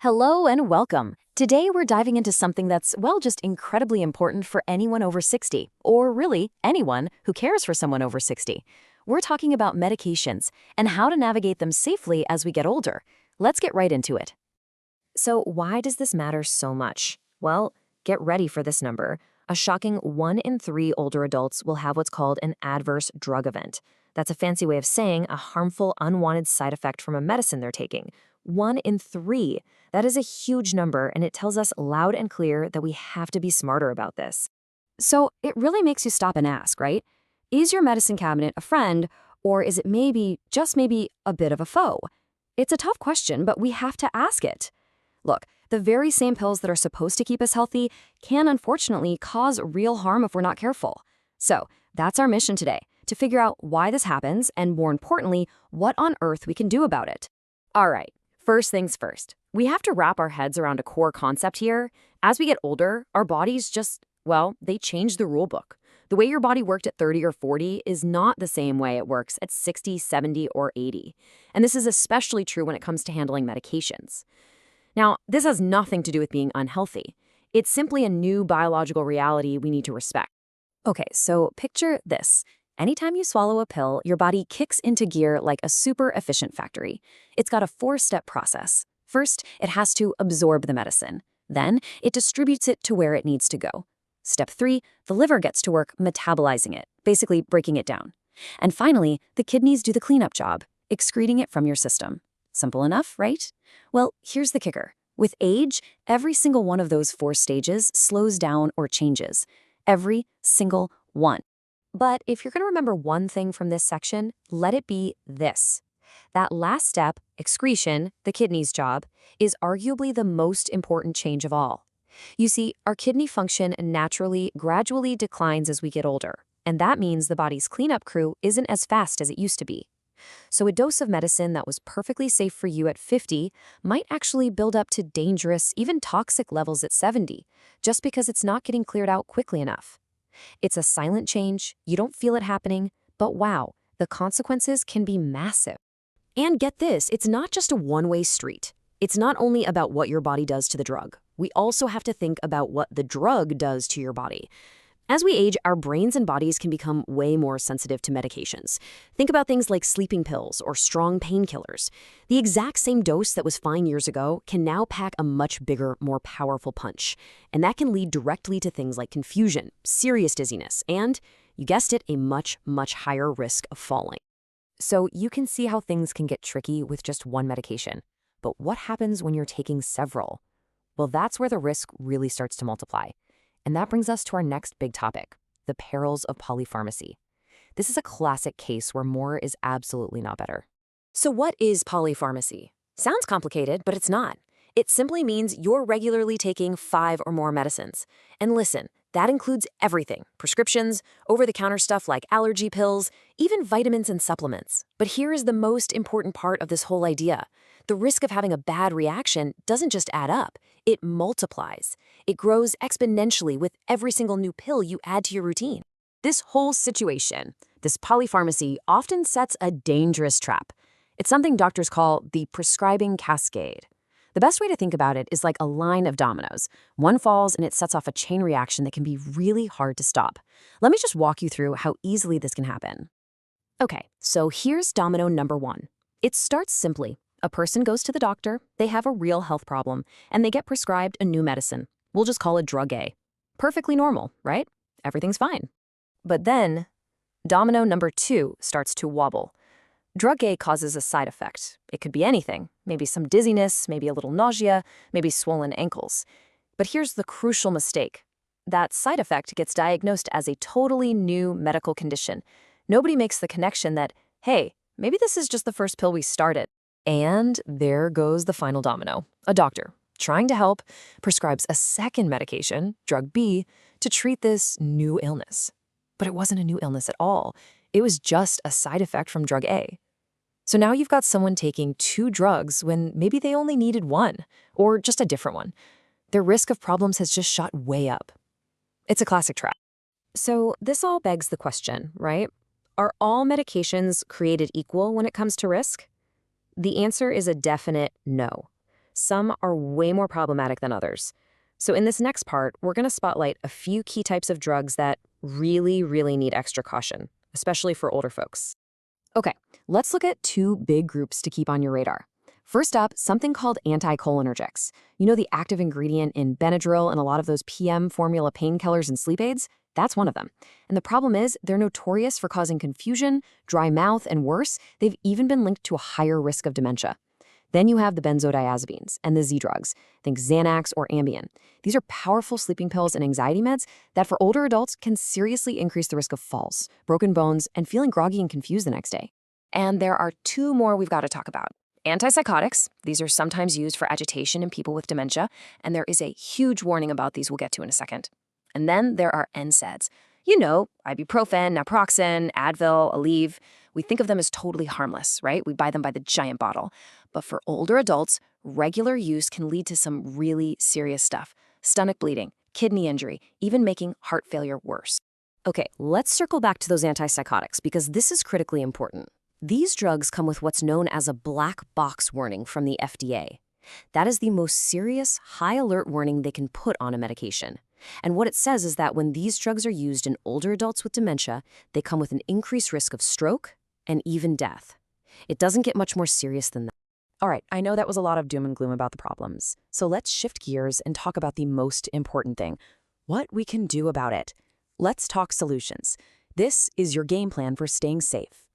Hello and welcome. Today we're diving into something that's, well, just incredibly important for anyone over 60, or really anyone who cares for someone over 60. We're talking about medications and how to navigate them safely as we get older. Let's get right into it. So, why does this matter so much? Well, get ready for this number. A shocking 1 in 3 older adults will have what's called an adverse drug event. That's a fancy way of saying a harmful, unwanted side effect from a medicine they're taking. 1 in 3. That is a huge number, and it tells us loud and clear that we have to be smarter about this. So it really makes you stop and ask, right? Is your medicine cabinet a friend, or is it maybe, just maybe, a bit of a foe? It's a tough question, but we have to ask it. Look, the very same pills that are supposed to keep us healthy can unfortunately cause real harm if we're not careful. So that's our mission today, to figure out why this happens and, more importantly, what on earth we can do about it. All right, first things first. We have to wrap our heads around a core concept here. As we get older, our bodies just, well, they change the rule book. The way your body worked at 30 or 40 is not the same way it works at 60, 70, or 80. And this is especially true when it comes to handling medications. Now, this has nothing to do with being unhealthy. It's simply a new biological reality we need to respect. Okay, so picture this. Anytime you swallow a pill, your body kicks into gear like a super efficient factory. It's got a 4-step process. First, it has to absorb the medicine. Then, it distributes it to where it needs to go. Step 3, the liver gets to work metabolizing it, basically breaking it down. And finally, the kidneys do the cleanup job, excreting it from your system. Simple enough, right? Well, here's the kicker. With age, every single one of those 4 stages slows down or changes. Every single one. But if you're going to remember one thing from this section, let it be this. That last step, excretion, the kidney's job, is arguably the most important change of all. You see, our kidney function naturally, gradually declines as we get older, and that means the body's cleanup crew isn't as fast as it used to be. So a dose of medicine that was perfectly safe for you at 50 might actually build up to dangerous, even toxic levels at 70, just because it's not getting cleared out quickly enough. It's a silent change, you don't feel it happening, but wow, the consequences can be massive. And get this, it's not just a one-way street. It's not only about what your body does to the drug. We also have to think about what the drug does to your body. As we age, our brains and bodies can become way more sensitive to medications. Think about things like sleeping pills or strong painkillers. The exact same dose that was fine years ago can now pack a much bigger, more powerful punch. And that can lead directly to things like confusion, serious dizziness, and, you guessed it, a much, much higher risk of falling. So you can see how things can get tricky with just one medication. But what happens when you're taking several? Well, that's where the risk really starts to multiply. And that brings us to our next big topic, the perils of polypharmacy. This is a classic case where more is absolutely not better. So what is polypharmacy? Sounds complicated, but it's not. It simply means you're regularly taking 5 or more medicines. And listen, that includes everything: prescriptions, over-the-counter stuff like allergy pills, even vitamins and supplements. But here is the most important part of this whole idea. The risk of having a bad reaction doesn't just add up, it multiplies. It grows exponentially with every single new pill you add to your routine. This whole situation, this polypharmacy, often sets a dangerous trap. It's something doctors call the prescribing cascade. The best way to think about it is like a line of dominoes. One falls and it sets off a chain reaction that can be really hard to stop. Let me just walk you through how easily this can happen. Okay, so here's domino number 1. It starts simply. A person goes to the doctor, they have a real health problem, and they get prescribed a new medicine. We'll just call it drug A. Perfectly normal, right? Everything's fine. But then, domino number 2 starts to wobble. Drug A causes a side effect. It could be anything, maybe some dizziness, maybe a little nausea, maybe swollen ankles. But here's the crucial mistake. That side effect gets diagnosed as a totally new medical condition. Nobody makes the connection that, hey, maybe this is just the first pill we started. And there goes the final domino. A doctor, trying to help, prescribes a second medication, drug B, to treat this new illness. But it wasn't a new illness at all. It was just a side effect from drug A. So now you've got someone taking 2 drugs when maybe they only needed 1, or just a different one. Their risk of problems has just shot way up. It's a classic trap. So this all begs the question, right? Are all medications created equal when it comes to risk? The answer is a definite no. Some are way more problematic than others. So in this next part, we're going to spotlight a few key types of drugs that really need extra caution, especially for older folks. Okay, let's look at two big groups to keep on your radar. First up, something called anticholinergics. You know, the active ingredient in Benadryl and a lot of those PM formula painkillers and sleep aids? That's one of them. And the problem is, they're notorious for causing confusion, dry mouth, and worse, they've even been linked to a higher risk of dementia. Then you have the benzodiazepines and the Z-drugs. Think Xanax or Ambien. These are powerful sleeping pills and anxiety meds that for older adults can seriously increase the risk of falls, broken bones, and feeling groggy and confused the next day. And there are two more we've got to talk about. Antipsychotics, these are sometimes used for agitation in people with dementia, and there is a huge warning about these we'll get to in a second. And then there are NSAIDs. You know, ibuprofen, naproxen, Advil, Aleve. We think of them as totally harmless, right? We buy them by the giant bottle. But for older adults, regular use can lead to some really serious stuff. Stomach bleeding, kidney injury, even making heart failure worse. Okay, let's circle back to those antipsychotics because this is critically important. These drugs come with what's known as a black box warning from the FDA. That is the most serious, high alert warning they can put on a medication. And what it says is that when these drugs are used in older adults with dementia, they come with an increased risk of stroke and even death. It doesn't get much more serious than that. All right, I know that was a lot of doom and gloom about the problems. So let's shift gears and talk about the most important thing, what we can do about it. Let's talk solutions. This is your game plan for staying safe.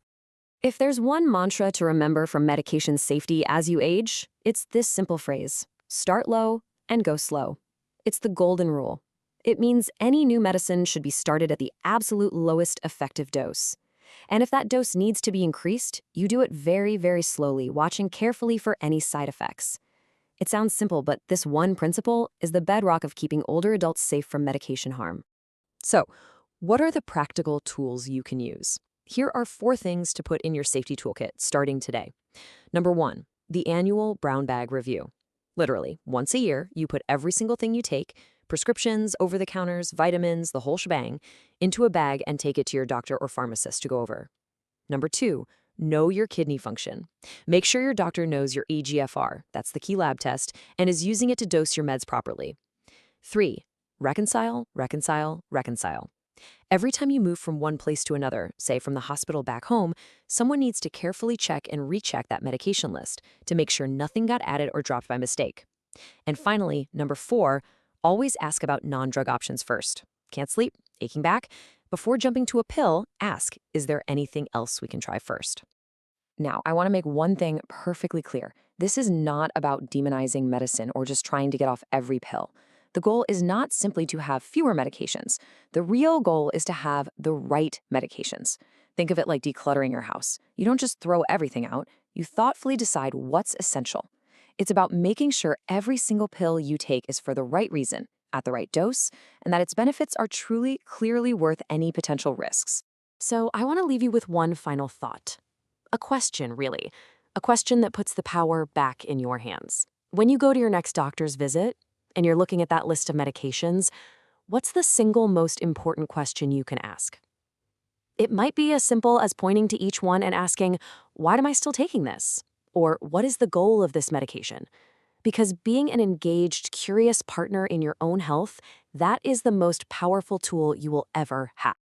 If there's one mantra to remember from medication safety as you age, it's this simple phrase: start low and go slow. It's the golden rule. It means any new medicine should be started at the absolute lowest effective dose. And if that dose needs to be increased, you do it very slowly, watching carefully for any side effects. It sounds simple, but this one principle is the bedrock of keeping older adults safe from medication harm. So, what are the practical tools you can use? Here are 4 things to put in your safety toolkit starting today. Number 1, the annual brown bag review. Literally, once a year, you put every single thing you take, prescriptions, over-the-counters, vitamins, the whole shebang, into a bag and take it to your doctor or pharmacist to go over. Number 2, know your kidney function. Make sure your doctor knows your eGFR, that's the key lab test, and is using it to dose your meds properly. 3, reconcile. Every time you move from one place to another, say from the hospital back home, someone needs to carefully check and recheck that medication list to make sure nothing got added or dropped by mistake. And finally, number 4, always ask about non-drug options first. Can't sleep? Aching back? Before jumping to a pill, ask, is there anything else we can try first? Now, I want to make one thing perfectly clear. This is not about demonizing medicine or just trying to get off every pill. The goal is not simply to have fewer medications. The real goal is to have the right medications. Think of it like decluttering your house. You don't just throw everything out. You thoughtfully decide what's essential. It's about making sure every single pill you take is for the right reason, at the right dose, and that its benefits are truly, clearly worth any potential risks. So I want to leave you with one final thought. A question, really. A question that puts the power back in your hands. When you go to your next doctor's visit, and you're looking at that list of medications, what's the single most important question you can ask? It might be as simple as pointing to each one and asking, why am I still taking this? Or what is the goal of this medication? Because being an engaged, curious partner in your own health, that is the most powerful tool you will ever have.